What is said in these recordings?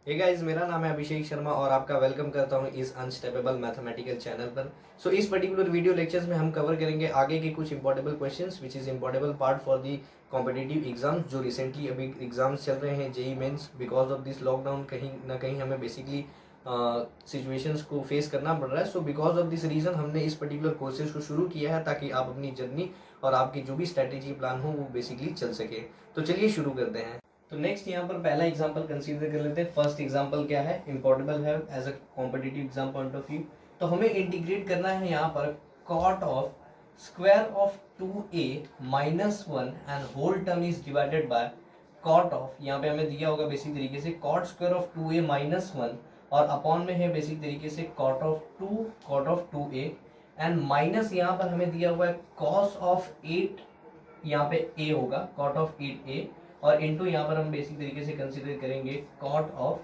Hey guys, मेरा नाम है अभिषेक शर्मा और आपका वेलकम करता हूं इस अनस्टेपेबल मैथमेटिकल चैनल पर। इस पर्टिकुलर वीडियो लेक्चर्स में हम कवर करेंगे आगे के कुछ importable questions which is importable part for the competitive exams जो रिसेंटली अभी एग्जाम्स चल रहे हैं JEE mains. Because of this lockdown कहीं ना कहीं हमें बेसिकली सिचुएशंस को फेस करना पड़ रहा है। So because of this reason हमने इस पर्टिकुलर कोर्सेज को शुरू किया है ताकि आप अपनी जर्नी और आपकी जो भी स्ट्रैटेजी प्लान हो वो बेसिकली चल सके। तो चलिए शुरू करते हैं। तो नेक्स्ट यहाँ पर पहला एग्जांपल कंसीडर कर लेते हैं। फर्स्ट एग्जांपल क्या है, इंपॉर्टेबल है as a competitive exam point of view. तो हमें इंटीग्रेट करना है यहाँ पर cot of square of 2a minus 1 and whole term is divided by cot of, यहाँ पे हमें दिया होगा बेसिक तरीके से cot square of 2a minus 1 और अपॉन में है बेसिक तरीके से cot of 2a and minus यहाँ पर हमें दिया हुआ है कॉस ऑफ 8, यहाँ पे a होगा कॉट ऑफ 8a और इनटू यहाँ पर हम बेसिक तरीके से कंसीडर करेंगे कॉट ऑफ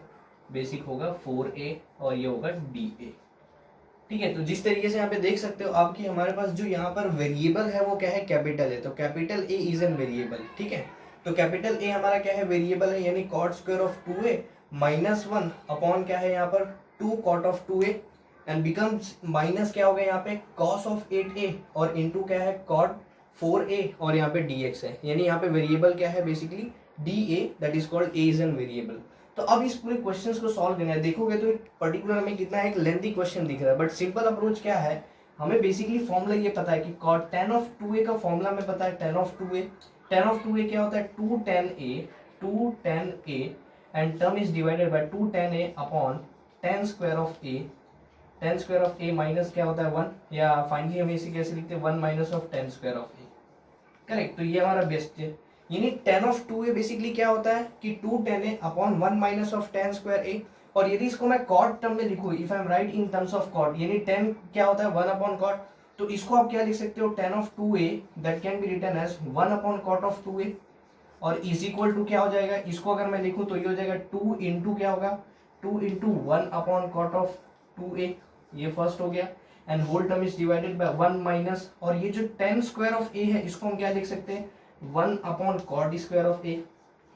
बेसिक होगा 4a और ये होगा dA। ठीक है, तो जिस तरीके से यहाँ पे देख सकते हो आपकी हमारे पास जो यहाँ पर वेरिएबल है वो क्या है, कैपिटल है। तो capital A is an variable. ठीक है, तो कैपिटल A हमारा क्या है, वेरिएबल है, यानी cot square of 2a minus 1 upon क्या है यहाँ पर 2 cot of 2a and becomes minus क्या होगा यहाँ पे कॉस ऑफ 8a और इनटू क्या है कॉट 4a और यहाँ पे dx है, यानी यहाँ पे वेरिएबल क्या है basically dA, that is called a is an variable. तो अब इस पूरे क्वेश्चंस को सॉल्व करना है। देखोगे तो एक पर्टिकुलर हमें कितना एक लेंथी क्वेश्चन दिख रहा है, बट सिंपल अप्रोच क्या है, हमें बेसिकली फॉर्मूला ये पता है कि cot tan ऑफ 2a का फॉर्मूला हमें पता है tan ऑफ 2a क्या होता है 2 tan a and term is divided bye 2 tan a upon tan square of a। tan square of a minus क्या होता है 1, या फाइनली हमें इसे कैसे लिखते हैं 1 minus of tan square of a। Correct, तो ये हमारा बेस्ट है, यानी tan ऑफ 2a बेसिकली क्या होता है कि 2 tan a upon 1 minus of tan square a। और यदि इसको मैं cot टर्म में लिखूं, if I am right in terms of cot, यानी tan क्या होता है 1 अपॉन cot, तो इसको आप क्या लिख सकते हो tan of 2a that can be written as 1 upon cot of 2a और इज इक्वल टू क्या हो जाएगा, इसको अगर मैं लिखूं तो ये हो जाएगा 2 इंटू क्या होगा 2 into 1 upon cot of 2a, ये फर्स्ट हो गया and whole term is divided by 1 minus, और ये जो tan स्क्वायर ऑफ a है इसको हम क्या लिख सकते हैं 1 upon cot square of a।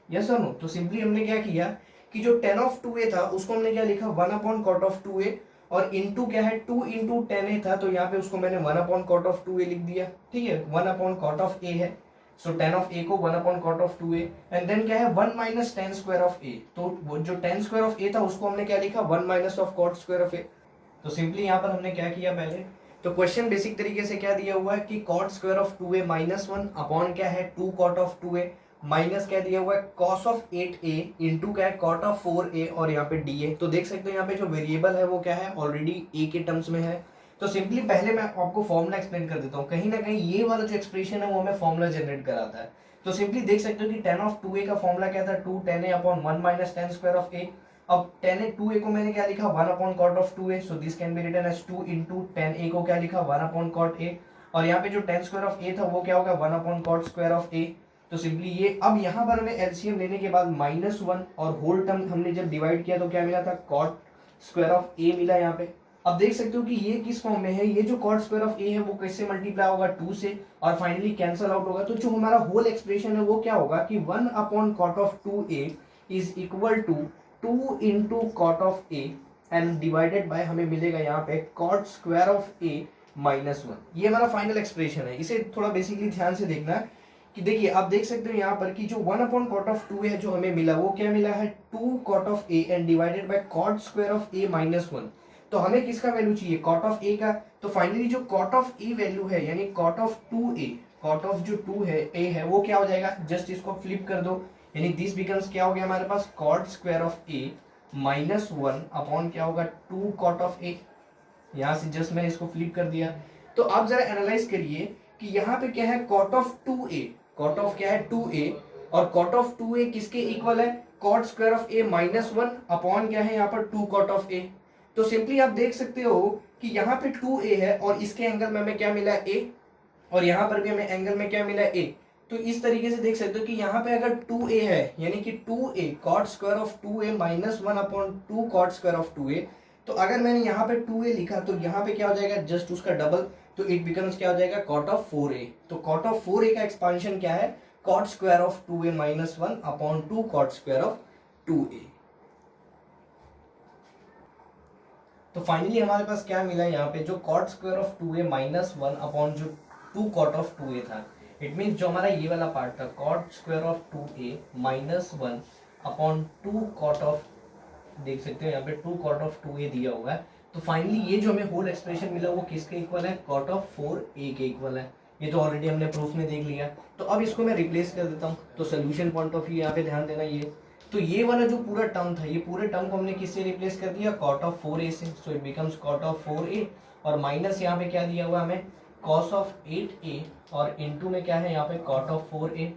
Yes और नो, तो सिंपली हमने क्या किया कि जो tan ऑफ 2a था उसको हमने क्या लिखा 1 अपॉन कॉट ऑफ 2a और इनटू क्या है 2 इंटू tan a था, तो यहाँ पे उसको मैंने 1 अपॉन कॉट ऑफ 2a लिख दिया। ठीक है, 1 अपॉन कॉट ऑफ a है, सो tan ऑफ a को 1 upon cot of 2a and then क्या है 1 minus tan square of a। तो वो जो tan स्क्वायर ऑफ a था उसको हमने क्या लिखा 1 minus of cot square of a। तो सिंपली यहाँ पर हमने क्या किया, पहले तो क्वेश्चन बेसिक तरीके से क्या दिया हुआ है कि cot square of 2a minus 1 upon क्या है 2 कॉट ऑफ 2a माइनस क्या दिया हुआ है कॉस ऑफ 8a इंटू क्या है कॉट ऑफ 4a और यहाँ पे dA। तो देख सकते हो यहाँ पे जो वेरिएबल है वो क्या है ऑलरेडी a के टर्म्स में है। तो सिंपली पहले मैं आपको फॉर्मूला एक्सप्लेन कर देता हूँ, कहीं ना कहीं ये वाला जो एक्सप्रेशन है वो हमें फॉर्मूला जनरेट कराता है। तो सिंपली देख सकते हो कि tan ऑफ 2a का फॉर्मूला क्या था 2 tan a upon 1 minus tan square of a। अब tan a 2a को मैंने क्या लिखा 1 upon cot of 2a, so this can be written as 2 into tan a को क्या लिखा 1 अपॉन कॉट a और यहाँ पे जो tan स्क्वायर ऑफ a था वो क्या होगा 1 upon cot square of a। तो सिंपली ये अब यहाँ पर हमें एलसीएम लेने के बाद माइनस 1 और होल टर्म हमने जब डिवाइड किया तो क्या मिला था कॉट स्क्वायर ऑफ a मिला यहाँ पे। अब देख सकते हो कि ये किस फॉर्म में है, ये जो कॉट स्क्वायर ऑफ a है वो कैसे मल्टीप्लाई होगा 2 से और फाइनली कैंसिल आउट होगा। तो जो हमारा होल एक्सप्रेशन है वो क्या होगा कि 1 upon cot of 2a is equal to 2 into cot of a and divided by हमें मिलेगा यहाँ पे cot square of a minus 1। ये हमारा फाइनल एक्सप्रेशन है। इसे थोड़ा बेसिकली ध्यान से देखना कि देखिए आप देख सकते हो यहाँ पर कि जो 1 अपॉन कॉट ऑफ 2 है जो हमें मिला वो क्या मिला है 2 cot of a and divided by cot square of a minus 1। तो हमें किसका वैल्यू चाहिए कॉट ऑफ a का, तो फाइनली जो कॉट ऑफ a वैल्यू है यानी cot of 2a, cot of जो 2 है a है वो क्या हो जाएगा, जस्ट इसको फ्लिप कर दो, यानी दिस बिकम्स क्या हो गया हमारे पास cot square of a minus 1 upon क्या होगा 2 कॉट ऑफ a। यहाँ से जस्ट मैंने इसको फ्लिप कर दिया। तो आप जरा एनालाइज करिए कि यहाँ पे क्या है cot of 2a, cot of क्या है 2a और कॉट ऑफ 2a किसके इक्वल है cot square of a minus 1 upon क्या है यहाँ पर 2 कॉट ऑफ a। तो सिंपली आप देख सकते हो कि यहाँ पे 2a है और इसके एंगल में हमें क्या मिला a और यहाँ पर भी हमें एंगल में क्या मिला a। तो इस तरीके से देख सकते हो कि यहाँ पे अगर 2a है यानी कि 2a cot square of 2a minus 1 upon 2 cot square of 2a, तो अगर मैंने यहाँ पे 2a लिखा तो यहाँ पे क्या हो जाएगा जस्ट उसका डबल, तो इट बिकम्स क्या हो जाएगा कॉट ऑफ 4a। तो कॉट ऑफ 4a का एक्सपांशन क्या है cot square of 2a minus 1 upon 2 cot square of 2a। तो फाइनली हमारे पास क्या मिला यहाँ पे, जो cot square of 2a minus 1 upon जो 2 कॉट ऑफ 2a था, इट मीन्स जो हमारा ये वाला पार्ट था cot square of 2a minus 1 upon 2 cot of, देख सकते हो यहाँ पे 2 कॉट ऑफ 2a दिया हुआ है। तो फाइनली ये जो हमें होल एक्सप्रेशन मिला वो किसके इक्वल है, कॉट ऑफ 4a के इक्वल है। ये तो ऑलरेडी हमने प्रूफ में देख लिया। तो अब इसको मैं रिप्लेस कर देता हूँ। तो सोल्यूशन पॉइंट ऑफ व्यू यहाँ पे ध्यान देना, ये तो ये वाला जो पूरा टर्म था, ये पूरे टर्म को हमने किससे रिप्लेस कर दिया, कॉट ऑफ 4a से। So it becomes cot of 4a और माइनस यहाँ पे क्या दिया हुआ हमें, कॉस ऑफ 8a और इनटू में क्या है यहाँ पे कॉट ऑफ 4a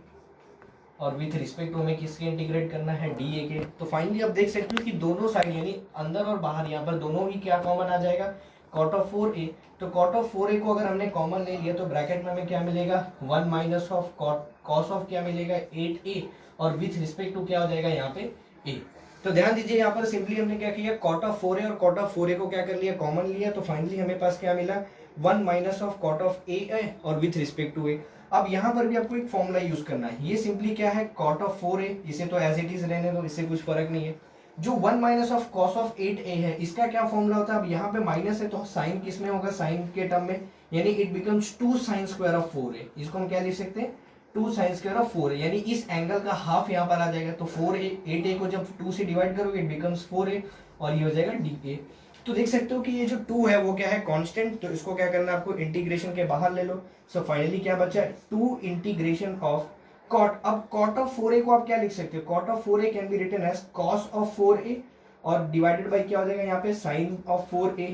और विथ रिस्पेक्ट टू हमें किसके इंटीग्रेट करना है, डी ए के। तो फाइनली आप देख सकते हो कि दोनों साइड यानी अंदर और बाहर यहाँ पर दोनों ही क्या कॉमन आ जाएगा, कॉट ऑफ 4a। तो कॉट ऑफ 4a को अगर हमने कॉमन ले लिया तो ब्रैकेट में हमें क्या मिलेगा, 1 माइनस ऑफ कॉस ऑफ क्या मिलेगा 8a और विथ रिस्पेक्ट टू क्या हो जाएगा यहाँ पे a। तो ध्यान दीजिए यहाँ पर सिंपली हमने क्या किया, कॉट ऑफ 4a और कॉट ऑफ 4a को क्या कर लिया, कॉमन लिया। तो फाइनली हमें पास क्या मिला, 1 minus of cot of a और विथ रिस्पेक्ट टू a। अब यहाँ पर भी आपको एक फॉर्मूला यूज करना है, ये सिंपली क्या है, कॉट ऑफ 4a, इसे तो एज इट इज रहने दो, इससे कुछ फर्क नहीं है। जो 1 minus of cos of 8a है, इसका क्या फॉर्मूला होता है, अब यहाँ पे माइनस है तो साइन किस में होगा, साइन के टर्म में, यानी it becomes 2 sign square of 4a। इसको हम क्या लिख सकते हैं, 2 साइन स्क्वायर ऑफ 4a, यानी इस एंगल का हाफ यहाँ पर आ जाएगा। तो 4a 8a को जब 2 से डिवाइड करोगे इट बिकम्स 4a और ये हो जाएगा डी। तो देख सकते हो कि ये जो 2 है वो क्या है, कांस्टेंट। तो इसको क्या करना है आपको, इंटीग्रेशन के बाहर ले लो। सो फाइनली क्या बचा, 2 इंटीग्रेशन ऑफ कॉट। अब कॉट ऑफ 4a को आप क्या लिख सकते हो, cot of 4a can be written as cos of 4a और डिवाइडेड बाय क्या हो जाएगा यहाँ पे साइन ऑफ 4a,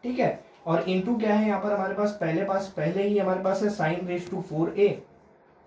ठीक है। और इनटू क्या है यहाँ पर हमारे पास पहले ही हमारे पास है साइन रेज टू 4a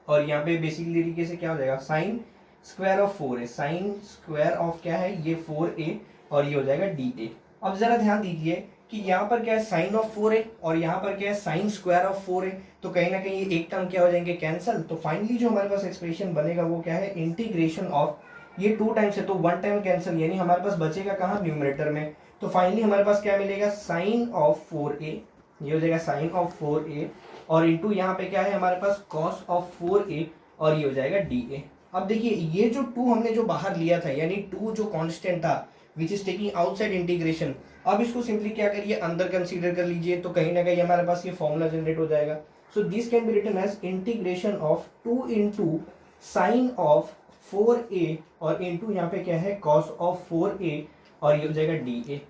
और यहाँ पे बेसिक तरीके से क्या हो जाएगा, sign square of 4a, sign square of क्या है ये 4a और ये हो जाएगा डी। अब जरा ध्यान दीजिए कि यहाँ पर क्या है साइन ऑफ 4a और यहाँ पर क्या है साइन स्क्वायर ऑफ 4a। तो कहीं ना कहीं ये एक टर्म क्या हो जाएंगे, कैंसल। तो फाइनली जो हमारे पास एक्सप्रेशन बनेगा वो क्या है, इंटीग्रेशन ऑफ, ये 2 टाइम्स है तो 1 टाइम कैंसिल, यानी हमारे पास बचेगा कहाँ, न्यूमरेटर में। तो फाइनली हमारे पास क्या मिलेगा, साइन ऑफ 4a, ये हो जाएगा साइन ऑफ 4a और इंटू यहाँ पे क्या है हमारे पास कॉस ऑफ 4a और ये हो जाएगा डी। अब देखिए ये जो 2 हमने जो बाहर लिया था, यानी 2 जो कांस्टेंट था which is taking outside integration, अब इसको सिंपली क्या करिए, अंदर कंसीडर कर लीजिए। तो कहीं ना कहीं हमारे पास ये फॉर्मूला जनरेट हो जाएगा। So this can be written as integration of 2 into sine of 4a और इंटू यहाँ पे क्या है कॉस ऑफ 4a और ये हो जाएगा डी।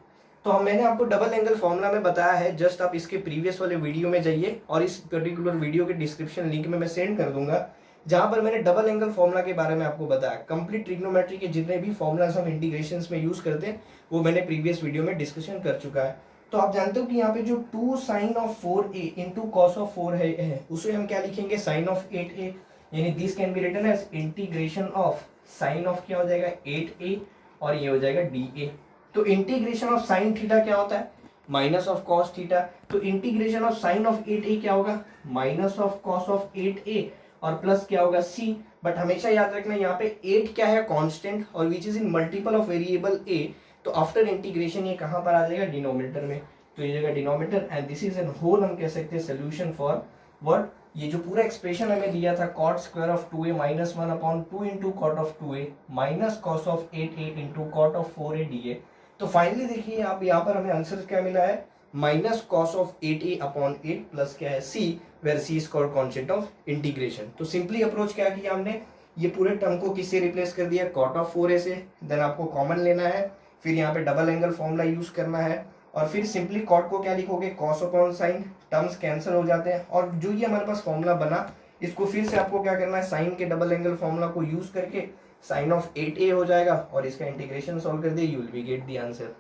तो मैंने आपको डबल एंगल फॉर्मूला में बताया है, जस्ट आप इसके प्रीवियस वाले वीडियो में जाइए और इस पर्टिकुलर वीडियो के डिस्क्रिप्शन लिंक में मैं सेंड कर दूंगा, जहां पर मैंने डबल एंगल फॉर्मूला के बारे में आपको बताया। कंप्लीट ट्रिग्नोमेट्री के जितने भी फॉर्मूलाज हम इंटीग्रेशंस में यूज करते हैं वो मैंने प्रीवियस वीडियो में डिस्कशन कर चुका है। तो आप जानते हो कि यहाँ पे जो 2 sine of 4a into cos of 4 है उसे हम क्या लिखेंगे, साइन ऑफ 8a, यानी this can be written as integration of sine of क्या हो जाएगा 8a और ये हो जाएगा डी। तो इंटीग्रेशन ऑफ साइन थीटा क्या होता है, माइनस ऑफ कॉस थीटा। तो integration of sine of 8a क्या होगा, minus of cos of 8a और प्लस क्या होगा c। बट हमेशा याद रखना यहाँ पे 8 क्या है, कांस्टेंट और which is in multiple of variable a। तो आफ्टर इंटीग्रेशन ये कहाँ पर आ जाएगा, डिनोमिनेटर में। तो ये जगह denominator and this is an whole, हम कह सकते हैं सोल्यूशन फॉर व्हाट, ये जो पूरा एक्सप्रेशन हमें दिया था cot square of 2a minus 1 upon 2 into cot of 2a minus cos of 8a into cot of 4a d. तो फाइनली देखिए आप यहाँ पर हमें आंसर क्या मिला है, minus cos of 8a upon 8 plus क्या है c, where c is called constant of integration. तो सिंपली अप्रोच क्या किया हमने, ये पूरे टर्म को किससे रिप्लेस कर दिया, कॉट ऑफ 4a से। देन आपको कॉमन लेना है, फिर यहाँ पे डबल एंगल फॉर्मूला यूज करना है और फिर सिंपली कॉट को क्या लिखोगे, cos upon sine, terms cancel हो जाते हैं और जो ये हमारे पास फॉर्मूला बना इसको फिर से आपको क्या करना है, साइन के डबल एंगल फॉर्मूला को यूज करके साइन ऑफ 8a हो जाएगा और इसका इंटीग्रेशन सॉल्व कर दिए, you will be get the answer.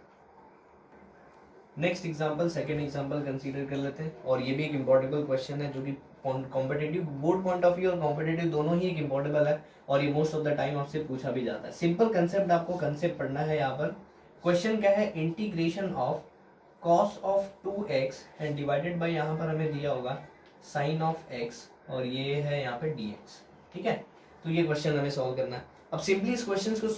Next example, second example consider कर लेते हैं और ये भी एक इम्पोर्टेबल क्वेश्चन है जो कि competitive board point of view और कॉम्पिटिटिव दोनों ही एक इम्पोर्टेबल है और ये मोस्ट ऑफ द टाइम आपसे पूछा भी जाता है। सिंपल कंसेप्ट, आपको कंसेप्ट पढ़ना है। यहाँ पर क्वेश्चन क्या है, integration of cos of 2x and divided bye यहाँ पर हमें दिया होगा साइन ऑफ x और ये है यहाँ पे dx, ठीक है। तो ये क्वेश्चन हमें सॉल्व करना है। अब सिंपली इस क्वेश्चन को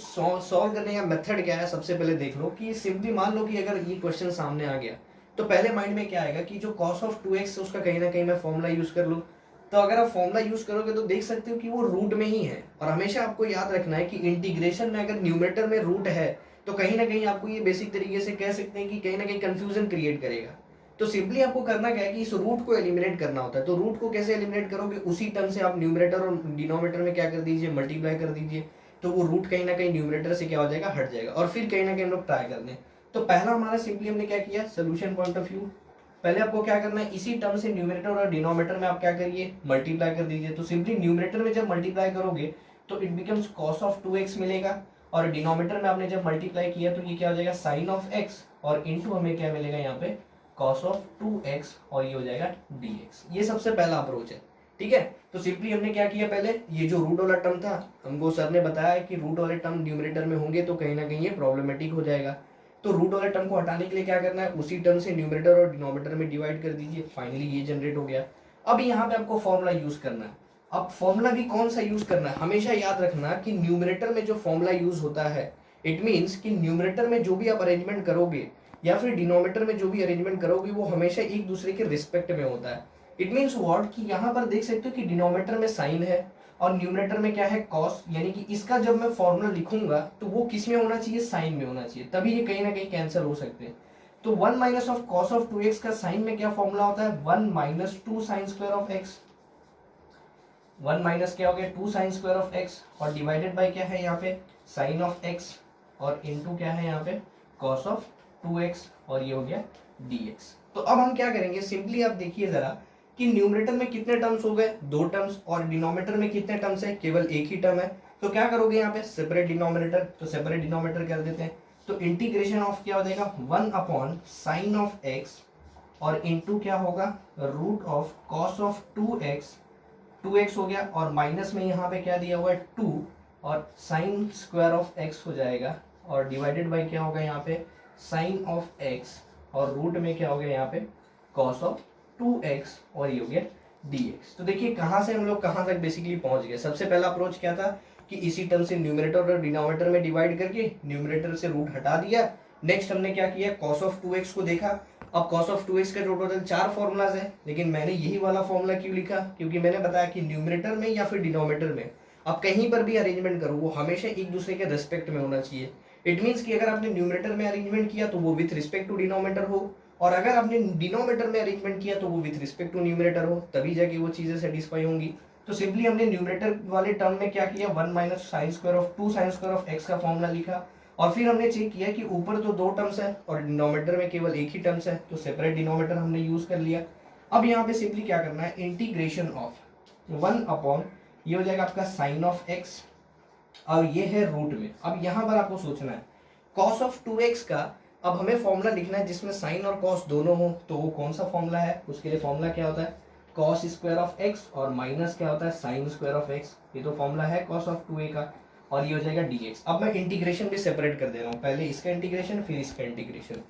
सॉल्व करने का मेथड क्या है, सबसे पहले देख लो कि सिंपली मान लो कि अगर ये क्वेश्चन सामने आ गया तो पहले माइंड में क्या आएगा कि जो cos ऑफ 2x उसका कहीं ना कहीं मैं फॉर्मूला यूज कर लूँ। तो अगर आप फॉर्मूला यूज करोगे तो देख सकते हो कि वो रूट में ही है और हमेशा आपको याद रखना है कि इंटीग्रेशन में अगर न्यूमरेटर में रूट है तो कहीं ना कहीं आपको ये बेसिक तरीके से कह सकते हैं कि कहीं ना कहीं कंफ्यूजन क्रिएट करेगा। तो सिंपली आपको करना क्या है कि इस रूट को एलिमिनेट करना होता है। तो रूट को कैसे एलिमिनेट करोगे, उसी टर्म से आप न्यूमरेटर और डिनोमिनेटर में क्या कर दीजिए, मल्टीप्लाई कर दीजिए। तो वो रूट कहीं ना कहीं न्यूमरेटर से क्या हो जाएगा, हट जाएगा। और फिर कहीं ना कहीं हम लोग ट्राई कर दें। तो पहला हमारा सिंपली हमने क्या किया, सोल्यूशन पॉइंट ऑफ व्यू, पहले आपको क्या करना है, इसी टर्म से न्यूमरेटर और डिनोमिनेटर में आप क्या करिए, मल्टीप्लाई कर दीजिए। तो सिंपली न्यूमरेटर में जब मल्टीप्लाई करोगे तो it becomes cos of 2x मिलेगा, और डिनोमिनेटर में आपने जब मल्टीप्लाई किया तो ये क्या हो जाएगा, sin ऑफ x, और इनटू हमें क्या मिलेगा यहाँ पे cos ऑफ 2x, और ये हो जाएगा dx। ये सबसे पहला अप्रोच है, ठीक है। तो सिंपली हमने क्या किया, पहले ये जो रूट वाला टर्म था, हमको सर ने बताया कि रूट वाले टर्म न्यूमरेटर में होंगे तो कहीं ना कहीं ये प्रॉब्लमेटिक हो जाएगा। तो रूट वाले टर्म को हटाने के लिए क्या करना है, उसी टर्म से न्यूमरेटर और डिनोमिनेटर में डिवाइड कर दीजिए। फाइनली ये जनरेट हो गया। अब यहाँ पे आपको फॉर्मूला यूज करना है। अब फॉर्मूला भी कौन सा यूज करना है, हमेशा याद रखना कि न्यूमरेटर में जो फॉर्मूला यूज होता है, इट मीन्स कि न्यूमरेटर में जो भी आप अरेंजमेंट करोगे या फिर डिनोमिनेटर में जो भी अरेंजमेंट करोगे वो हमेशा एक दूसरे के रिस्पेक्ट में होता है। इट मीन्स व्हाट, कि यहाँ पर देख सकते हो कि डिनोमिनेटर में साइन है और न्यूमरेटर में क्या है, कॉस, यानी कि इसका जब मैं फॉर्मूला लिखूंगा तो वो किस में होना चाहिए, साइन में होना चाहिए, तभी ये कहीं ना कहीं कैंसिल हो सकते हैं। तो 1 minus of cos of 2x का साइन में क्या फॉर्मूला होता है, 1 minus 2 sign square of x। 1 minus क्या हो गया, 2 साइन स्क्वायर ऑफ x, और डिवाइडेड बाय क्या है यहाँ पे, साइन ऑफ x, और इनटू क्या है यहाँ पे cos ऑफ 2x, और ये हो गया dx। तो अब हम क्या करेंगे, सिंपली आप देखिए जरा कि न्यूमरेटर में कितने टर्म्स हो गए, 2 टर्म्स, और डिनोमिनेटर में कितने टर्म्स है, केवल एक ही टर्म है। तो क्या करोगे यहाँ पे, सेपरेट डिनोमिनेटर, तो सेपरेट डिनोमिनेटर कर देते हैं। तो इंटीग्रेशन ऑफ क्या हो जाएगा, 1 अपॉन साइन ऑफ x, और इनटू क्या होगा, root of cos of 2x, 2x हो गया, और माइनस में यहाँ पे क्या दिया हुआ है 2, और साइन स्क्वायर ऑफ x हो जाएगा, और डिवाइडेड बाय क्या होगा यहाँ पे साइन ऑफ x, और रूट में क्या हो गया यहाँ पे cos ऑफ 2x, और ये हो गया dx। तो देखिए कहाँ से हम लोग कहाँ तक बेसिकली पहुंच गए। सबसे पहला अप्रोच क्या था कि इसी टर्म से न्यूमरेटर और डिनोमिनेटर में डिवाइड करके न्यूमरेटर से रूट हटा दिया। नेक्स्ट हमने क्या किया, cos ऑफ 2x को देखा। अब cos ऑफ 2x का जो टोटल 4 फॉर्मूलाज है, लेकिन मैंने यही वाला फॉर्मूला क्यों लिखा, क्योंकि मैंने बताया कि न्यूमरेटर में या फिर डिनोमिनेटर में आप कहीं पर भी अरेंजमेंट करो वो हमेशा एक दूसरे के रिस्पेक्ट में होना चाहिए। इट मीन्स कि अगर आपने न्यूमरेटर में अरेंजमेंट किया तो वो विथ रिस्पेक्ट टू डिनोमिनेटर हो, और अगर आपने डिनोमिनेटर में अरेंजमेंट किया तो वो विथ रिस्पेक्ट टू न्यूमरेटर हो, तभी जाके वो चीजें सेटिस्फाई होंगी। तो सिंपली हमने न्यूमरेटर वाले टर्म में क्या किया, 1 minus sine square of 2 sign square of x का फॉर्मूला लिखा, और फिर हमने चेक किया कि ऊपर तो 2 टर्म्स है और डिनोमिनेटर में केवल एक ही टर्म्स है, तो सेपरेट डिनोमिनेटर हमने यूज कर लिया। अब यहाँ पे सिंपली क्या करना है, इंटीग्रेशन ऑफ 1 अपॉन ये हो जाएगा आपका साइन ऑफ x, और ये है रूट में। अब यहाँ पर आपको सोचना है cos ऑफ 2x का अब हमें फॉर्मूला लिखना है जिसमें साइन और cos दोनों हो, तो वो कौन सा फॉर्मूला है, उसके लिए फॉर्मूला क्या होता है, cos स्क्वायर ऑफ x, और माइनस क्या होता है साइन स्क्वायर ऑफ x। ये तो फॉर्मूला है cos ऑफ 2a का, और ये हो जाएगा dx। अब मैं इंटीग्रेशन भी सेपरेट कर दे रहा हूँ, पहले इसका इंटीग्रेशन फिर इसका इंटीग्रेशन,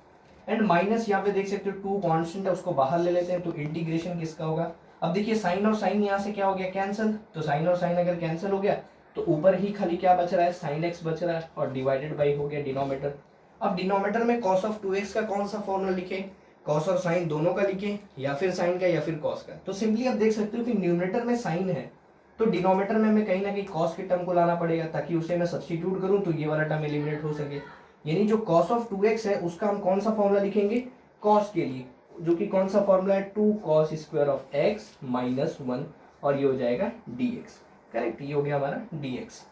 एंड माइनस यहाँ पे देख सकते हो 2 कांस्टेंट है, उसको बाहर ले लेते हैं, तो इंटीग्रेशन किसका होगा। अब देखिए साइन और साइन यहाँ से क्या हो गया, कैंसिल। तो साइन और साइन अगर कैंसिल हो गया तो ऊपर ही खाली क्या बच रहा है, साइन x बच रहा है, और डिवाइडेड बाई हो गया डिनोमिनेटर। अब डिनोमिनेटर में cos ऑफ 2x का कौन सा फॉर्मूला लिखे, cos और साइन दोनों का लिखे, या फिर साइन का या फिर cos का। तो सिंपली आप देख सकते हो कि न्यूमरेटर में साइन है तो डिनोमिनेटर में हमें कहीं ना कहीं cos के टर्म को लाना पड़ेगा, ताकि उसे मैं सब्स्टिट्यूट करूं तो ये वाला टर्म एलिमिनेट हो सके। यानी जो cos ऑफ 2x है उसका हम कौन सा फॉर्मूला लिखेंगे, cos के लिए, जो कि कौन सा फॉर्मूला है, 2 cos square of x minus 1, और ये हो जाएगा dx। करेक्ट, ये हो गया हमारा dx।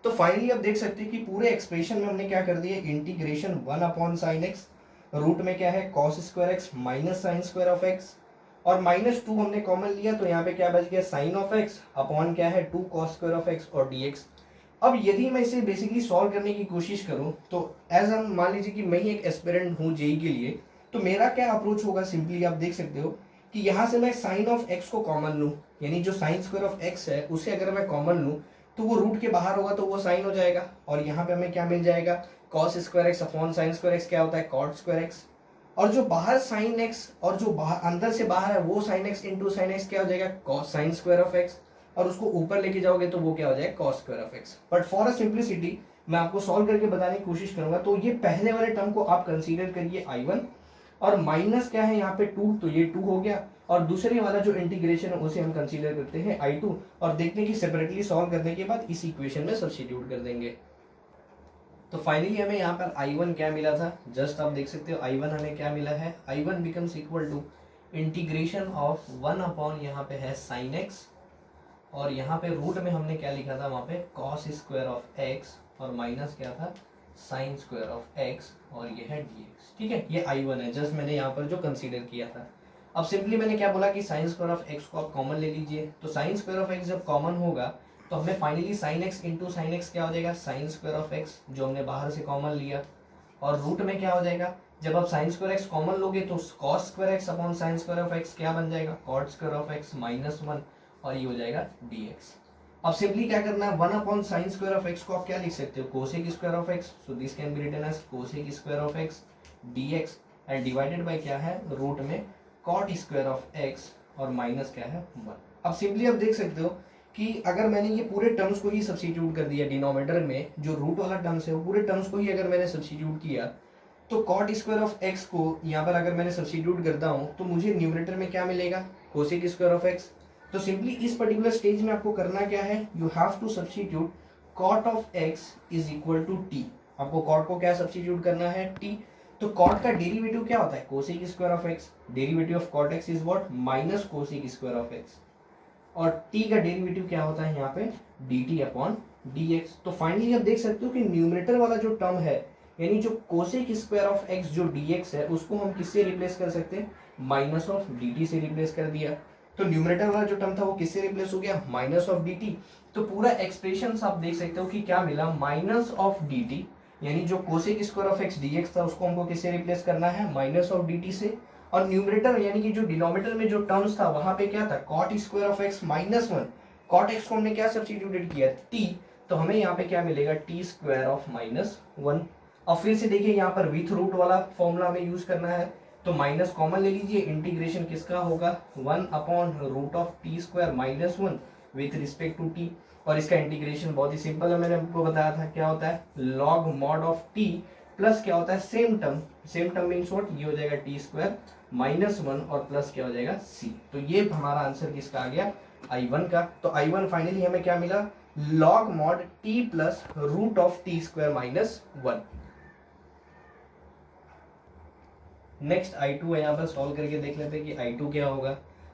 तो फाइनली आप देख सकते हैं कि पूरे एक्सप्रेशन में हमने क्या कर दिया, integration 1 upon sine x, root में क्या है cos square x minus sine square of x, और माइनस 2 हमने कॉमन लिया तो यहाँ पे क्या बच गया, साइन ऑफ एक्स अपॉन क्या है 2 cos स्क्वायर ऑफ एक्स और dx। अब यदि मैं इसे बेसिकली सॉल्व करने की कोशिश करूं तो एज हम मान लीजिए कि मैं ही एक एस्पिरेंट हूं जेई के लिए, तो मेरा क्या अप्रोच होगा, सिंपली आप देख सकते हो कि यहाँ से मैं साइन ऑफ एक्स को कॉमन लूं, यानी जो साइन स्क्वायर ऑफ एक्स है उसे अगर मैं कॉमन लूं तो वो रूट के बाहर होगा तो वो साइन हो जाएगा, और यहाँ पे हमें क्या मिल जाएगा, cos square x upon sine square x क्या होता है, cot स्क्वायर एक्स, और जो बाहर साइन एक्स और जो बाहर अंदर से बाहर है वो sine x into sine x क्या हो जाएगा, cos sign square of x, और उसको ऊपर लेके जाओगे तो वो क्या हो जाएगा, cos square of x. But for a simplicity मैं आपको सॉल्व करके बताने की कोशिश करूंगा। तो ये पहले वाले टर्म को आप कंसीडर करिए I1, और माइनस क्या है यहाँ पे 2, तो ये 2 हो गया, और दूसरे वाला जो इंटीग्रेशन है उसे हम कंसीडर करते हैं I2, और देखते हैं कि सेपरेटली सॉल्व करने के बाद इस इक्वेशन में सब्स्टिट्यूट कर देंगे। तो फाइनली हमें यहाँ पर I1 क्या मिला था, जस्ट आप देख सकते हो I1 हमें क्या मिला है, I1 becomes equal to integration of 1 upon यहाँ पे है साइन एक्स, और यहाँ पे रूट में हमने क्या लिखा था, वहाँ पे कॉस स्क्वायर ऑफ एक्स और माइनस क्या था, साइन स्क्वायर ऑफ एक्स, और ये है dx। ठीक है, ये I1 है, जस्ट मैंने यहाँ पर जो कंसीडर किया था। अब सिंपली मैंने क्या बोला कि साइन स्क्वायर ऑफ एक्स को आप कॉमन ले लीजिए, तो साइन स्क्वायर ऑफ एक्स जब कॉमन होगा तो हमें finally sine x into sine x क्या हो जाएगा, साइन स्क्वायर ऑफ एक्स, जो हमने बाहर से कॉमन लिया, और रूट में क्या हो जाएगा, जब आप साइन स्क्वायर एक्स कॉमन लोगे तो cos square x upon sine square of x क्या बन जाएगा, cot square of x minus 1, और ये हो जाएगा dx। अब सिंपली क्या करना है, 1 upon sine square of x को आप क्या लिख सकते हो, cosec square of x, so this can be written as cosec square of x dx, and divided by क्या है, रूट में कॉट स्क्वायर ऑफ एक्स और माइनस क्या है 1। अब सिंपली आप देख सकते हो कि अगर मैंने ये पूरे टर्म्स को ही सब्स्टिट्यूट कर दिया डिनोमिनेटर में, जो रूट वाला टर्म्स है वो पूरे टर्म्स को ही अगर मैंने सब्स्टिट्यूट किया, तो कॉट स्क्वायर ऑफ एक्स को यहाँ पर अगर मैंने सब्स्टिट्यूट करता हूँ तो मुझे न्यूमरेटर में क्या मिलेगा, कोसेक स्क्वायर ऑफ एक्स। तो सिंपली इस पर्टिकुलर स्टेज में आपको करना क्या है, you have to substitute cot of x is equal to t. आपको कॉट को क्या सब्स्टिट्यूट करना है, टी। तो कॉट का डेरिवेटिव क्या होता है, cosec square of x, derivative of cot x is what, minus cosec square of x, और t का डेरिवेटिव क्या होता है यहाँ पे, dt अपॉन dx। तो फाइनली आप देख सकते हो कि न्यूमरेटर वाला जो टर्म है, यानी जो कोसेक स्क्वायर ऑफ x जो dx है, उसको हम किससे रिप्लेस कर सकते हैं, माइनस ऑफ dt से रिप्लेस कर दिया। तो न्यूमरेटर वाला जो टर्म था वो किससे रिप्लेस हो गया, माइनस ऑफ dt। तो पूरा एक्सप्रेशन आप देख सकते हो कि क्या मिला, माइनस ऑफ dt, यानी जो cosec square of x dx था उसको हमको किससे रिप्लेस करना है, माइनस ऑफ dt से। और न्यूमरेटर यानी कि जो डिनोमिनेटर में जो टर्म्स था वहां पे क्या था, cot square of x minus 1, cot x को हमने क्या सब्स्टिट्यूटेड किया, t, तो हमें यहाँ पे क्या मिलेगा, टी स्क्वायर ऑफ माइनस 1। और फिर से देखिए यहाँ पर विथ रूट वाला फॉर्मूला हमें यूज करना है, तो माइनस कॉमन ले लीजिए, इंटीग्रेशन किसका होगा, 1 upon root of t square minus 1 with respect to t. और इसका इंटीग्रेशन बहुत ही सिंपल है, मैंने आपको बताया था क्या होता है, log mod of t plus क्या होता है, सेम टर्म मीन्स व्हाट, ये हो जाएगा टी स्क्वायर माइनस 1 और प्लस क्या हो जाएगा c। तो ये हमारा आंसर किसका आ गया, I1 का। तो I1 फाइनली हमें क्या मिला, log mod t plus root of t square minus 1। Next I2 है, यहाँ पर सॉल्व करके देख लेते हैं कि I2 क्या होगा।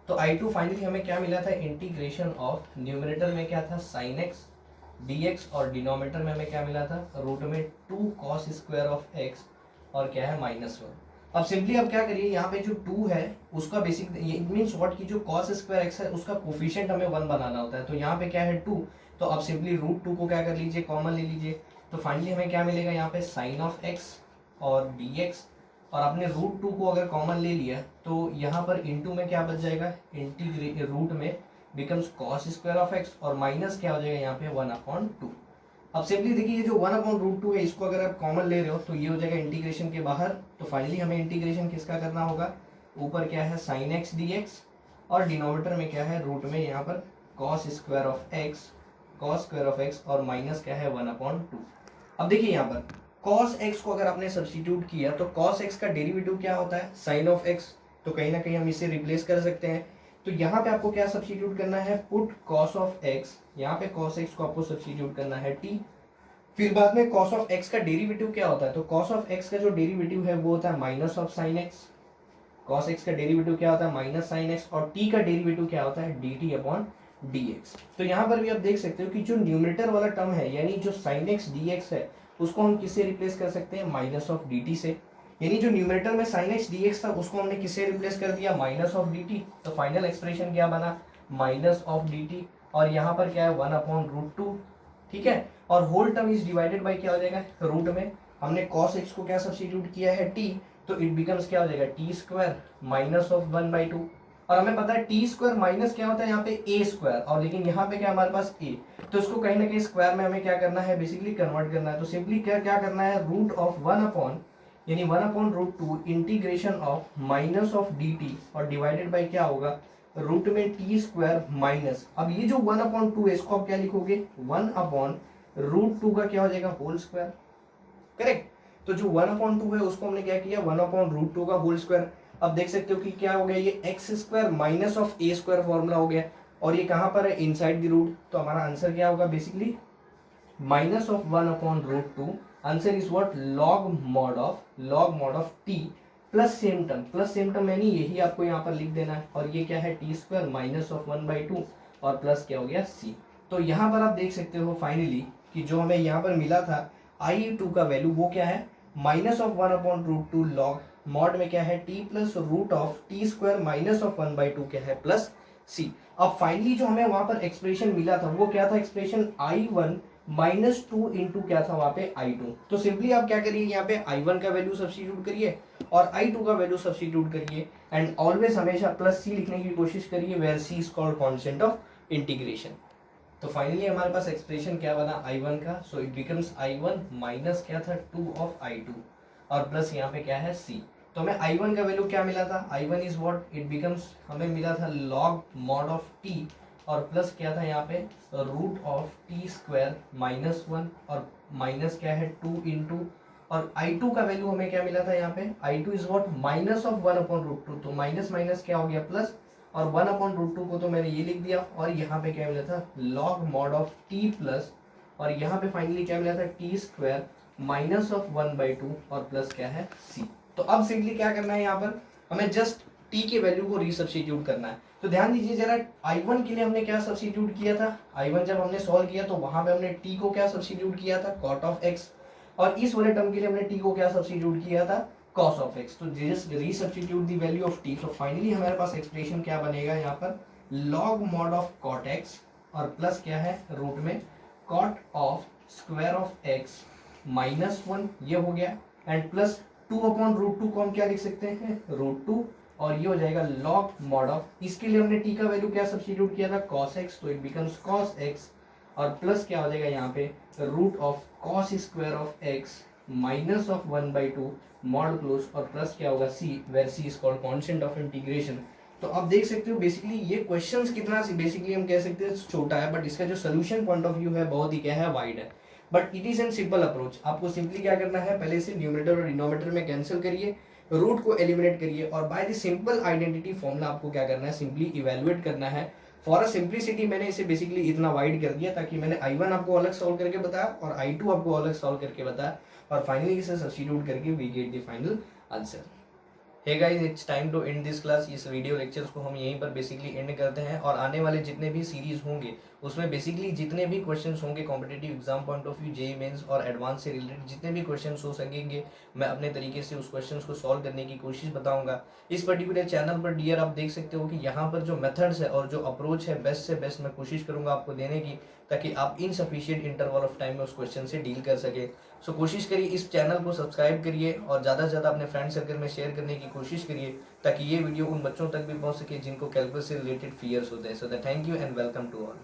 तो I2 फाइनली हमें क्या मिला था, इंटीग्रेशन ऑफ न्यूमरेटर में क्या था, साइन एक्स dx, और डिनोमिनेटर में हमें क्या मिला था, रूट में 2 कॉस स्क्वायर ऑफ एक्स और क्या है माइनस 1। अब सिंपली अब क्या करिए, यहाँ पे जो 2 है उसका बेसिक इट मींस व्हाट की जो cos स्क्वायर x है उसका कोफिशिएंट हमें 1 बनाना होता है। तो यहाँ पे क्या है 2, तो अब सिंपली रूट 2 को क्या कर लीजिए, कॉमन ले लीजिए। तो फाइनली हमें क्या मिलेगा, यहाँ पे साइन ऑफ x और dx, और आपने रूट 2 को अगर कॉमन ले लिया तो यहाँ पर इंटू में क्या बच जाएगा, इंटीग्रेट रूट में becomes cos square of x, और माइनस क्या हो जाएगा यहाँ पे 1 अपॉन 2। अब सिंपली देखिए ये जो 1 अपॉन रूट 2 है इसको अगर आप कॉमन ले रहे हो तो ये हो जाएगा इंटीग्रेशन के बाहर। तो फाइनली हमें इंटीग्रेशन किसका करना होगा, ऊपर क्या है साइन एक्स dx, और डिनोमिनेटर में क्या है, रूट में यहाँ पर cos स्क्वायर ऑफ एक्स और माइनस क्या है 1 अपॉन 2। अब देखिए यहाँ पर cos x को अगर आपने सब्स्टिट्यूट किया तो cos x का डेरिवेटिव क्या होता है, साइन ऑफ x, तो कहीं ना कहीं हम इसे रिप्लेस कर सकते हैं। तो यहाँ पे आपको क्या सब्स्टिट्यूट करना है, पुट cos ऑफ x, यहाँ पे cos x को आपको सब्स्टिट्यूट करना है t। फिर बाद में cos ऑफ x का डेरिवेटिव क्या होता है, तो cos ऑफ x का जो डेरिवेटिव है वो होता है minus of sine x। cos x का डेरिवेटिव क्या होता है, माइनस साइन x, और t का डेरिवेटिव क्या होता है, dt अपॉन dx। तो यहाँ पर भी आप देख सकते हो कि जो न्यूमरेटर वाला टर्म है, यानी जो साइन x dx है, उसको हम किससे रिप्लेस कर सकते हैं, माइनस ऑफ dt से। यानी जो न्यूमरेटर में sin x dx था उसको हमने किससे रिप्लेस कर दिया, माइनस ऑफ dt। तो फाइनल एक्सप्रेशन क्या बना, माइनस ऑफ dt, और यहाँ पर क्या है 1 अपॉन रूट 2, ठीक है। और whole term is divided by क्या हो जाएगा, रूट में हमने cos x को क्या सब्स्टिट्यूट किया है t, तो इट बिकम्स क्या हो जाएगा, टी स्क्वायर माइनस ऑफ 1/2। और हमें पता है टी स्क्वायर माइनस क्या होता है यहाँ पे a स्क्वायर, और लेकिन यहाँ पे क्या हमारे पास a, तो इसको कहीं ना कहीं स्क्वायर में हमें क्या करना है, बेसिकली कन्वर्ट करना है। तो सिंपली क्या करना है, रूट ऑफ 1 अपॉन यानी 1 upon root 2 integration of minus of dt, और डिवाइडेड बाय क्या होगा, रूट में टी स्क्वायर माइनस, अब ये जो 1 अपॉन 2 है इसको आप क्या लिखोगे, 1 अपॉन रूट 2 का क्या हो जाएगा, होल स्क्वायर, करेक्ट। तो जो 1 अपॉन 2 है उसको हमने क्या किया, 1 अपॉन रूट 2 का होल स्क्वायर। अब देख सकते हो कि क्या हो गया, ये x square minus of A square formula हो गया, और ये कहाँ पर है, इनसाइड द रूट। तो हमारा आंसर क्या होगा, basically minus of 1 upon root 2 answer is what, log mod of t plus same term यानी यही आपको यहाँ पर लिख देना है, और ये क्या है टी स्क्वायर माइनस ऑफ 1/2 और प्लस क्या हो गया सी। तो यहाँ पर आप देख सकते हो फाइनली कि जो हमें यहाँ पर मिला था I2 का वैल्यू वो क्या है माइनस ऑफ 1/√2 लॉग मॉड में क्या है t plus root of t square minus of 1/2 क्या है प्लस सी। अब फाइनली जो हमें वहां पर एक्सप्रेशन मिला था वो क्या था, एक्सप्रेशन I1 माइनस 2 इंटू क्या था वहां पे I2। तो सिंपली आप क्या करिए यहाँ पे I1 का वैल्यू सब्स्टिट्यूट करिए और I2 का वैल्यू सब्स्टिट्यूट करिए एंड ऑलवेज हमेशा प्लस सी लिखने की कोशिश करिए where c is called constant of integration. तो फाइनली हमारे पास एक्सप्रेशन क्या बना I1 का, सो इट बिकम्स I1 माइनस क्या था 2 ऑफ I2 और प्लस यहाँ पे क्या है C। तो हमें I1 का वैल्यू क्या मिला था, I1 is what, it becomes हमें मिला था लॉग मॉड ऑफ T और प्लस क्या था यहाँ पे root of t square minus 1 और माइनस क्या है 2 इंटू और I2 का वैल्यू हमें क्या मिला था यहाँ पे I2 is what minus of 1/√2। तो माइनस माइनस क्या हो गया प्लस और 1/√2 को तो मैंने ये लिख दिया और यहाँ पे क्या मिला था log mod of t plus और यहाँ पे फाइनली क्या मिला था टी स्क्वायर माइनस ऑफ 1/2 और प्लस क्या है सी। तो अब सिंपली क्या करना है यहाँ पर हमें जस्ट टी के वैल्यू को रीसब्स्टिट्यूट करना है। तो ध्यान दीजिए जरा I1 के लिए हमने क्या सब्स्टिट्यूट किया था, I1 जब हमने सॉल्व किया तो वहां पे हमने t को क्या सब्स्टिट्यूट किया था cot ऑफ x और इस वाले टर्म के लिए हमने t को क्या सब्स्टिट्यूट किया था cos ऑफ x। तो just resubstitute the value of t। तो फाइनली हमारे पास एक्सप्रेशन क्या बनेगा यहाँ पर log mod of cot x और प्लस क्या है रूट में cot of square of x minus 1 ये हो गया एंड प्लस 2/√2 को हम क्या लिख सकते हैं √2 और ये हो जाएगा लॉग मॉड ऑफ, इसके लिए हमने t का वैल्यू क्या सब्स्टिट्यूट किया था cos x, तो इट बिकम्स cos x और प्लस क्या हो जाएगा यहाँ पे root of cos square of x minus of 1/2 mod close और प्लस क्या होगा c where c is called constant of integration. तो आप देख सकते हो बेसिकली ये क्वेश्चंस कितना बेसिकली हम कह सकते हैं छोटा है, बट इसका जो सोल्यूशन पॉइंट ऑफ व्यू है बहुत ही क्या है वाइड है, but it is an simple approach. आपको सिंपली क्या करना है पहले से न्यूमरेटर और डिनोमिनेटर में कैंसिल करिए, रूट को एलिमिनेट करिए और by the simple identity formula आपको क्या करना है सिंपली इवैल्यूएट करना है। फॉर अ सिंप्लिसिटी मैंने इसे बेसिकली इतना वाइड कर दिया ताकि मैंने I1 आपको अलग सॉल्व करके बताया और I2 आपको अलग सॉल्व करके बताया और फाइनली इसे सब्स्टिट्यूट करके we get the final answer. Hey guys it's time to end this class. इस वीडियो लेक्चर्स को हम यहीं पर बेसिकली एंड करते हैं और आने वाले जितने भी सीरीज होंगे उसमें बेसिकली जितने भी क्वेश्चंस होंगे competitive exam point of view JEE mains और एडवांस से रिलेटेड जितने भी क्वेश्चंस हो सकेंगे मैं अपने तरीके से उस क्वेश्चंस को सॉल्व करने की कोशिश बताऊंगा। इस पर्टिकुलर चैनल पर डियर आप देख सकते हो कि यहाँ पर जो मेथड्स है और जो अप्रोच है बेस्ट से बेस्ट मैं कोशिश करूंगा आपको देने की ताकि आप इनसफिशिएंट इंटरवल ऑफ टाइम में उस क्वेश्चन से डील कर सके। सो कोशिश करिए इस चैनल को सब्सक्राइब करिए और ज़्यादा से ज़्यादा अपने फ्रेंड सर्कल में शेयर करने की कोशिश करिए ताकि ये वीडियो उन बच्चों तक भी पहुंच सके जिनको कैलकुलस से रिलेटेड फियर्स होते हैं। So that thank you and welcome to all.